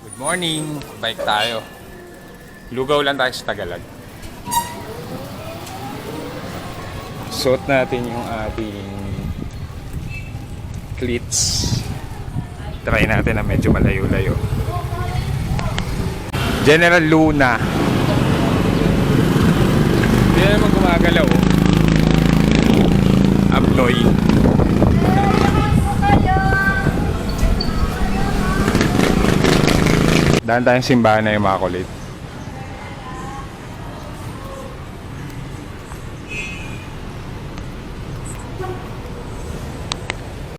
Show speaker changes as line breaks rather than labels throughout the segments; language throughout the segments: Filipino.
Good morning! Bike tayo. Lugaw lang tayo sa Tagalog. Suot natin yung ating cleats. Try natin na medyo malayo-layo. General Luna. Hindi na naman gumagalaw. Abnoy. Daan tayong simbahan na yung mga kulit.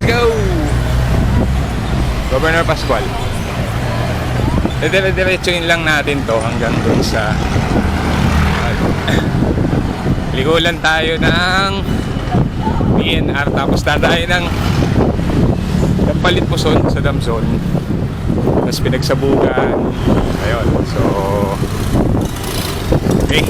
Let's go! Governor Pascual. Dire-diretsuin lang natin to hanggang dun sa ligulan tayo ng PNR, tapos tayo ng Palit Puson sa Damson, tapos pinagsabugan. Ayun, so okay.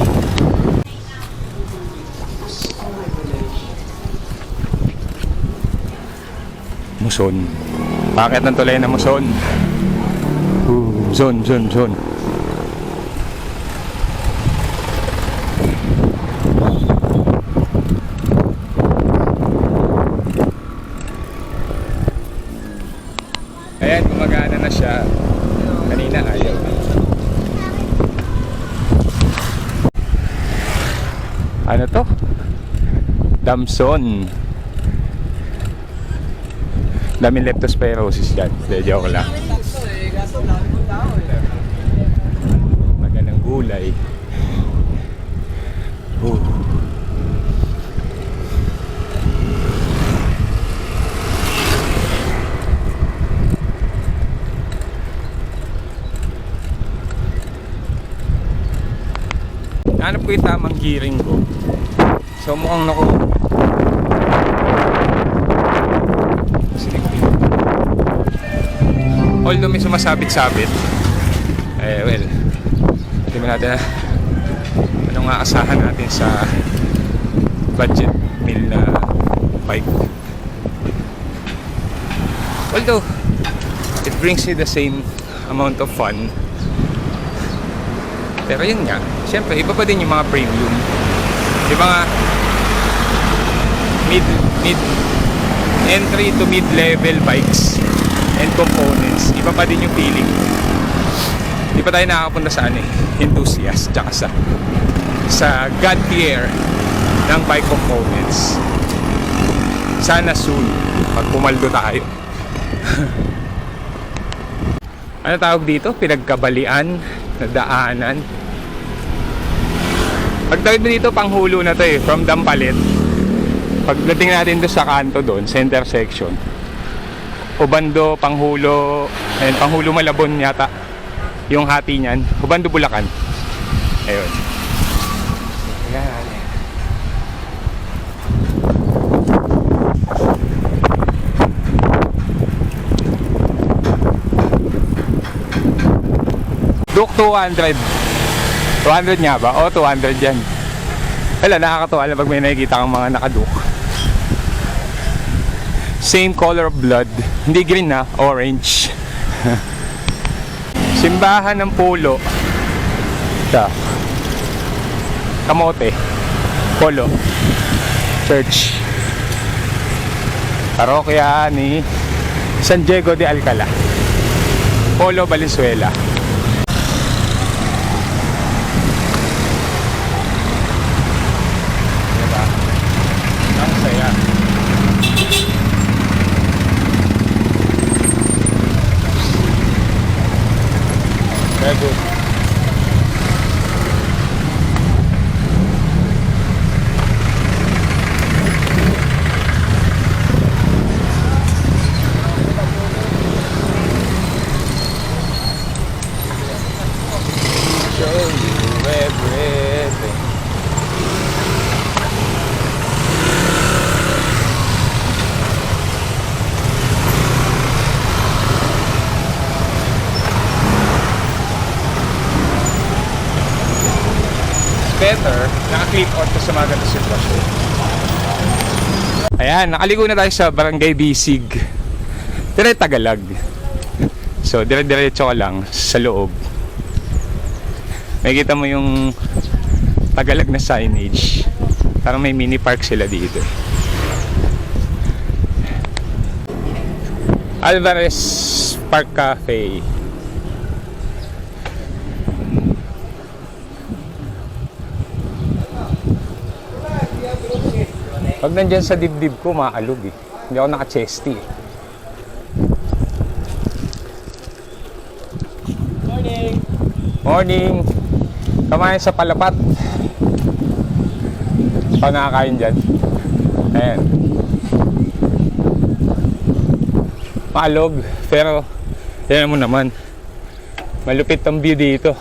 Muson, bakit ng tulay na Muson? Zone. Ayan, gumagana na siya. Kanina ayaw. Ano to? Damson. Daming leptospirosis dyan. Joke lang. Magandang gulay. Hanap ko yung tamang gearing ko. So mukhang although may sumasabit-sabit, well, hindi mo natin anong aasahan natin sa budget meal na bike. Although it brings you the same amount of fun, pero yun nga, syempre iba pa din yung mga premium, iba nga mid entry to mid-level bikes and components, iba pa din yung feeling. Di pa tayo nakakapunta sa enthusiast tsaka sa god tier ng bike components. Sana soon pag pumaldo tayo. Ano tawag dito? Pinagkabalian na daanan. Pagtawid mo dito, panghulo na to from Dampalit. Pagdating natin doon sa kanto doon, sa intersection, Hubando, Panghulo, ayun, Panghulo Malabon yata yung hati niyan. Hubando, Bulacan. Ayun. Ayan. Duk 200. 200 nga ba? O, 200 yan. Wala, nakakatuwa lang pag may nakikita kang mga nakaduk. Same color of blood. Hindi green na, orange. Simbahan ng Polo. Ito. Kamote. Polo. Church. Parokya ni San Diego de Alcala. Polo, Valenzuela. Diba? Ang saya. Very good. Show you everything. Better, naka-clip out ka sa mga ganito sitwasyon. Ayan, nakaligo na tayo sa Barangay Bisig. Pero Tagalag. So, dire-diretso ka lang sa loob. Makikita mo yung Tagalog na signage. Parang may mini park sila dito. Alvarez Park Cafe. Pag nandyan sa dibdib ko, maalog eh. Hindi ako naka-chesty eh.
Morning!
Morning! Kamain sa Palapat. Pa nakakain dyan. Ayan. Maalog. Pero, yan mo naman. Malupit ang view dito.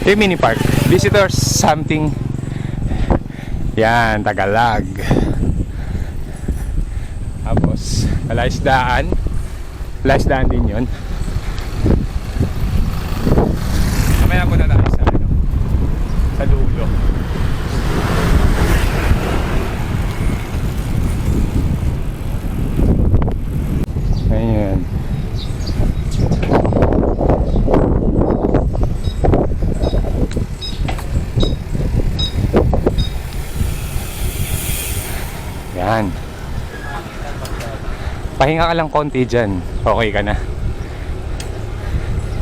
Yung mini park. Visitors something. Yan, Tagalog. Tapos, Palaisdaan. Palaisdaan din yun. Mamaya po na tayo sa, ano, sa dulo. Ayan. Yan. Pahinga ka lang konti dyan. Okay ka na.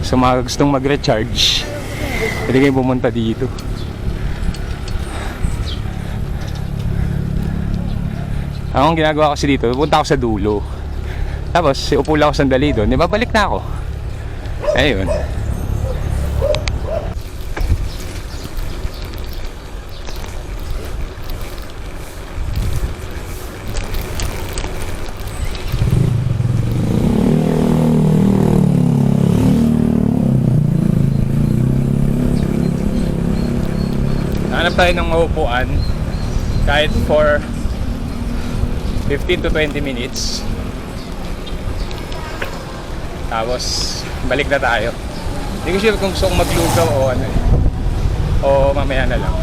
So mga gustong mag-recharge, pwede kayo pumunta dito. Ang ginagawa ko kasi dito, pupunta ako sa dulo. Tapos, upo lang ako sandali doon. Diba, balik na ako. Ayun. Hanap tayo ng maupuan kahit for 15 to 20 minutes. Tapos balik na tayo. Hindi ko sure kung gusto kong maglugaw o ano eh. O mamaya na lang.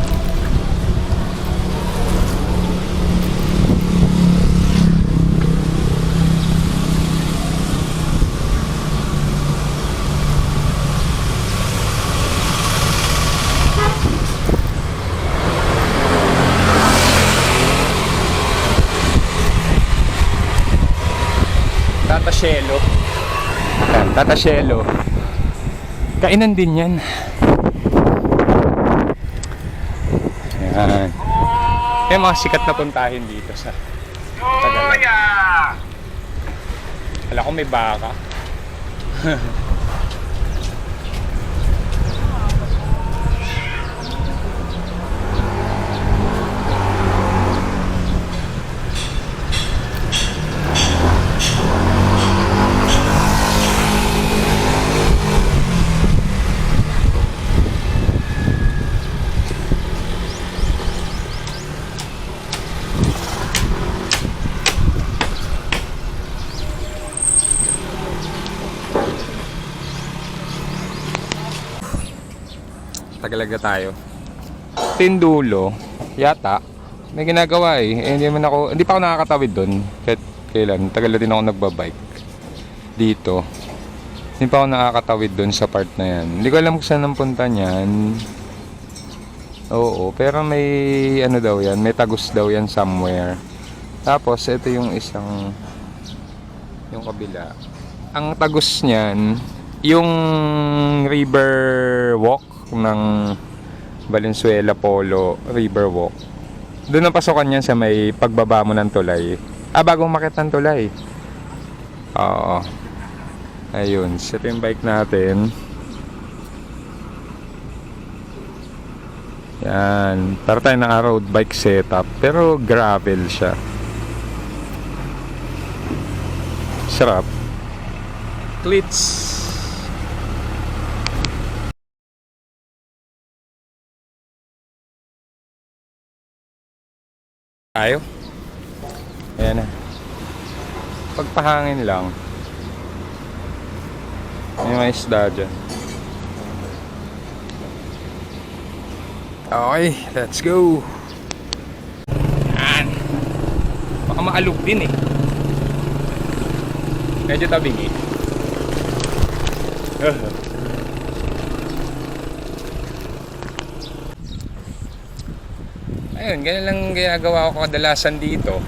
Tata Shelo. Yan, Tata Shelo. Kainan din yan. Yan. Yung mga sikat na puntahin dito sa Tagalog. Wala ko may baka. Tagalaga tayo. Tindulo, yata. May ginagawa eh. Hindi pa ako nakakatawid doon. Kahit kailan. Tagal din ako nagbabike. Dito. Hindi pa ako nakakatawid doon sa part na yan. Hindi ko alam kung saan ang punta niyan. Oo, pero may ano daw yan. May tagus daw yan somewhere. Tapos, ito yung isang yung kabila. Ang tagus niyan, yung river walk ng Valenzuela Polo River Walk. Doon ang pasokan niyan sa may pagbaba mo ng tulay. Bagong makit ng tulay. Oo. Ayun, ito yung bike natin. Yan, para tayo ng road bike setup, pero gravel siya. Sarap. Cleats. Tayo. Ayan na. Pagpahangin lang. May mga isda dyan. Okay, let's go. maalog din eh. Medyo tabingi. Ayun, ganyan lang ginagawa ko kadalasan dito.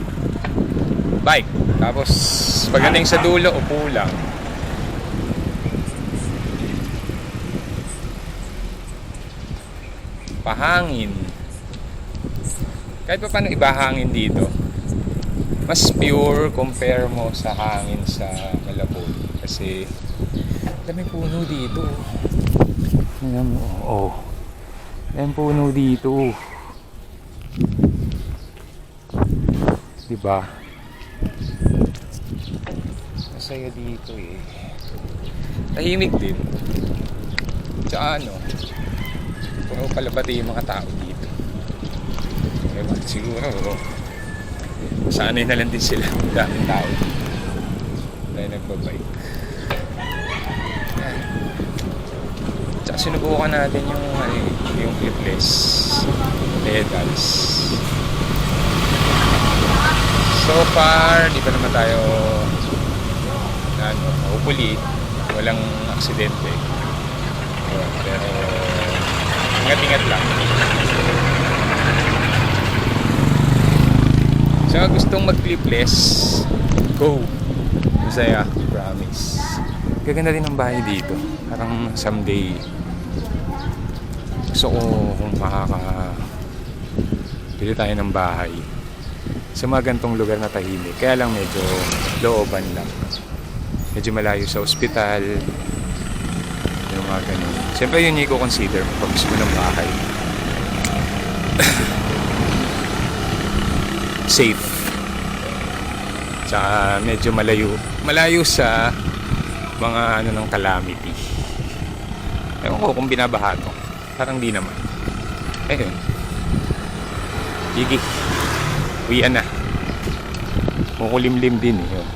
Bike. Tapos pagdating sa dulo, upo lang. Pahangin. Kahit pa paano ibahangin dito, mas pure compare mo sa hangin sa Malabon. Kasi daming puno dito. Tingnan mo, oh. Daming puno dito. Diba? Masaya dito eh. Tahimik din. Tsaka ano, puro palabati yung mga tao dito. Diba? Siguro sanay na lang din sila. Daming tao. Tayo nagbabike. Yan. Tsaka sinubukan natin yung clipless pedals. So far, di pa naman tayo hopefully walang aksidente. Pero ingat-ingat lang. So gustong mag-clipless, go! Masaya, promise. Gaganda din ang bahay dito. Parang someday gusto ko kung pili tayo ng bahay sa mga gantong lugar na tahimik. Kaya lang medyo looban lang. Medyo malayo sa ospital. Yung mga ganun. Siyempre yun yung i-consider pag gusto mo ng bahay. Safe. Tsaka medyo malayo sa mga ng calamity. Ewan ko kung binabaha to. Parang di naman. Ayun. Gigi. Uwian na. Mukulimlim din eh.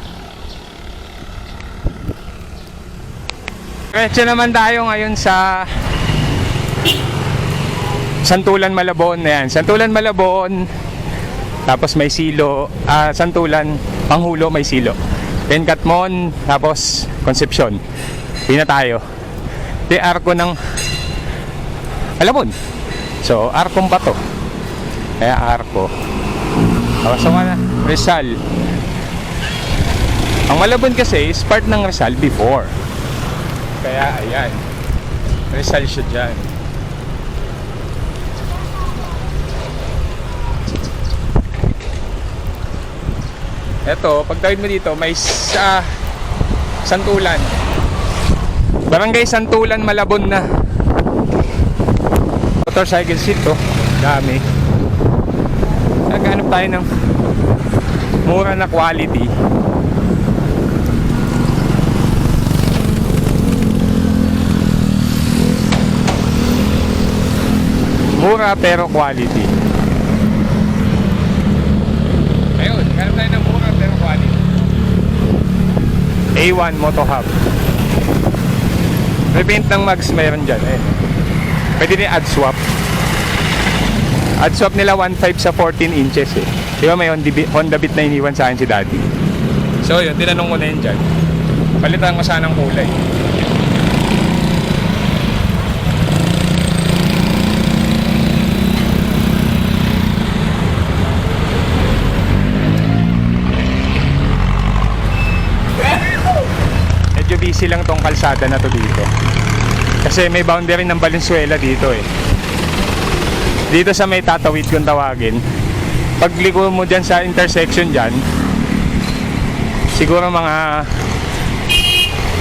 Diretso naman tayo ngayon sa Santulan, Malabon. Ayan. Santulan, Malabon. Tapos may silo. Santulan, Panghulo, may silo. Pencatmon, tapos Concepcion. Pina tayo. Ito yung arko ng Malabon. So, arkong ba to? Kaya arko. Tapos na, Rizal. Ang Malabon kasi is part ng Rizal before. Kaya, ayan. Rizal siya dyan. Eto, pag tawid mo dito, may Santulan. Barangay Santulan, Malabon na. Motorcycle seat to. Dami. Naghanap tayo ng mura na quality. Mura pero quality. Ayun, naghanap tayo ng mura pero quality. A1 Moto Hub. Repaint ng mags mayroon dyan eh. Pwede din add swap. Add swap nila 1.5 sa 14 inches eh. Di ba may Honda Beat na iniwan sa akin si Daddy? So yun, tinanong ko na yun dyan. Palitan ko sana ng kulay. Medyo busy lang tong kalsada na to dito. Kasi may boundary ng Valenzuela dito eh. Dito sa may tatawid kung tawagin. Pagliko mo dyan sa intersection dyan, siguro mga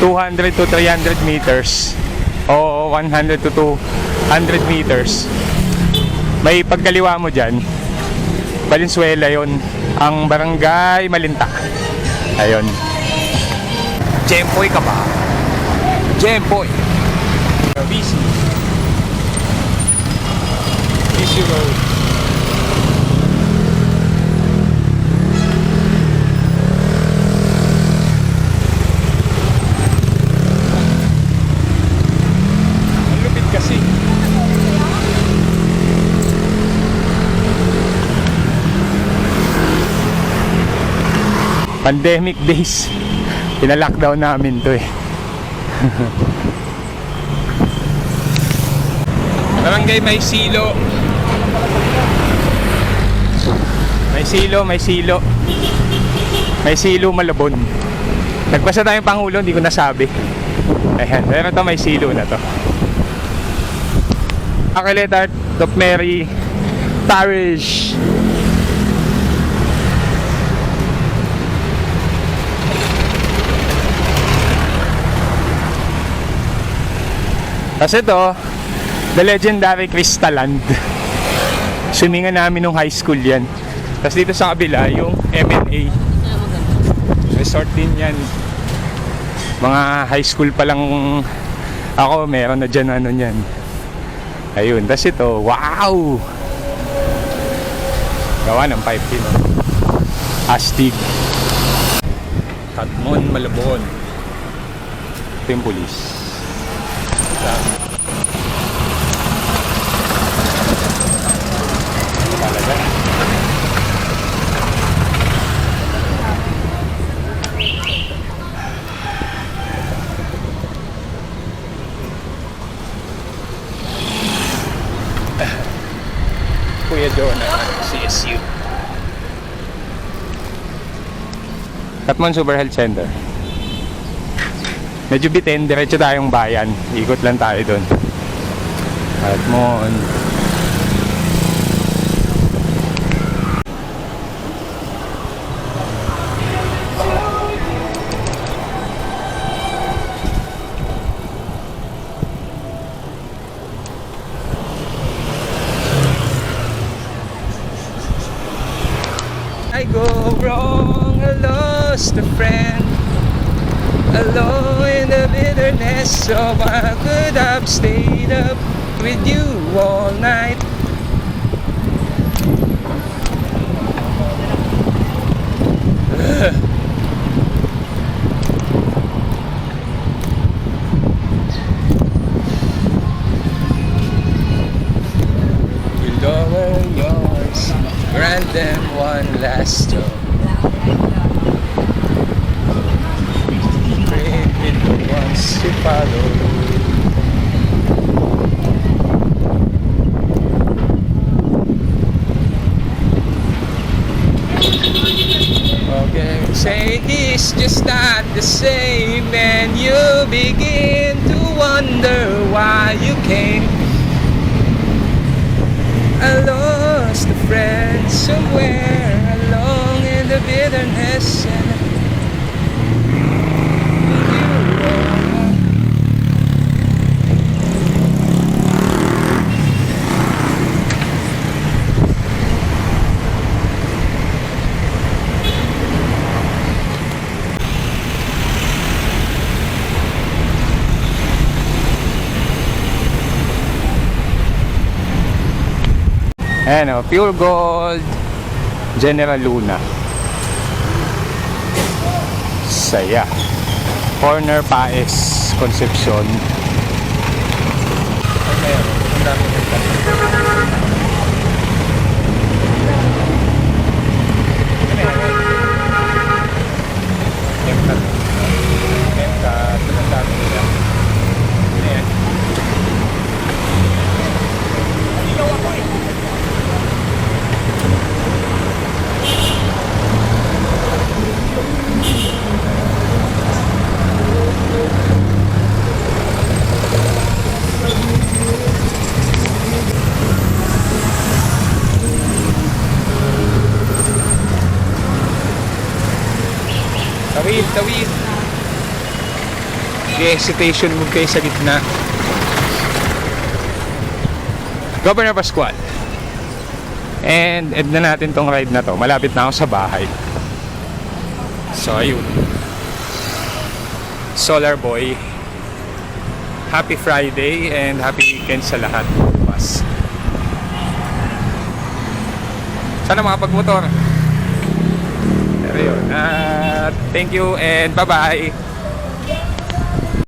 200 to 300 meters o 100 to 200 meters. May pagkaliwa mo dyan, Valenzuela yon, ang Barangay Malinta. Ayun. Jempoy ka ba? Jempoy. Busy. Busy road. Ang lupit kasi. Pandemic days. Pina-lockdown namin to eh. Barangay May Silo. May Silo, May Silo. May Silo, Malabon. Nagpasa tayong Pangulo, hindi ko nasabi. Ayan, pero ito May Silo na to. Aquiletar of Mary Parish. Kasi ito, the legendary Cristaland. Swimingan namin nung high school yan. Tapos dito sa kabila, yung M&A. Resort din yan. Mga high school pa lang ako, meron na dyan ano yan. Ayun, tapos ito, wow! Gawa ng pipe din. Astig. Katmon, Malabon. Ito yung police. Talaga. Kuya Jonah, CSU. Katmon Super Health Center. Medyo bitin, diretso tayong bayan. Ikot lang tayo doon. Katmon. I go wrong, I lost a friend. Alone in the bitterness, so I could have stayed up with you all night. You lower yours, grant them one last joke. To follow. Okay, say it's just not the same, and you begin to wonder why you came. I lost a friend somewhere along in the bitterness. Ayan o, Pure Gold General Luna. Saya. Corner Paes Concepcion. Okay, ang dami nito. Tawid, tawid. Okay, hesitation move kayo sa gitna. Governor Pascual. And end na natin tong ride na to. Malapit na ako sa bahay. So ayun. Solar Boy. Happy Friday and happy weekend sa lahat. Mas. Sana makapagmotor. Pero yun. Thank you and bye-bye.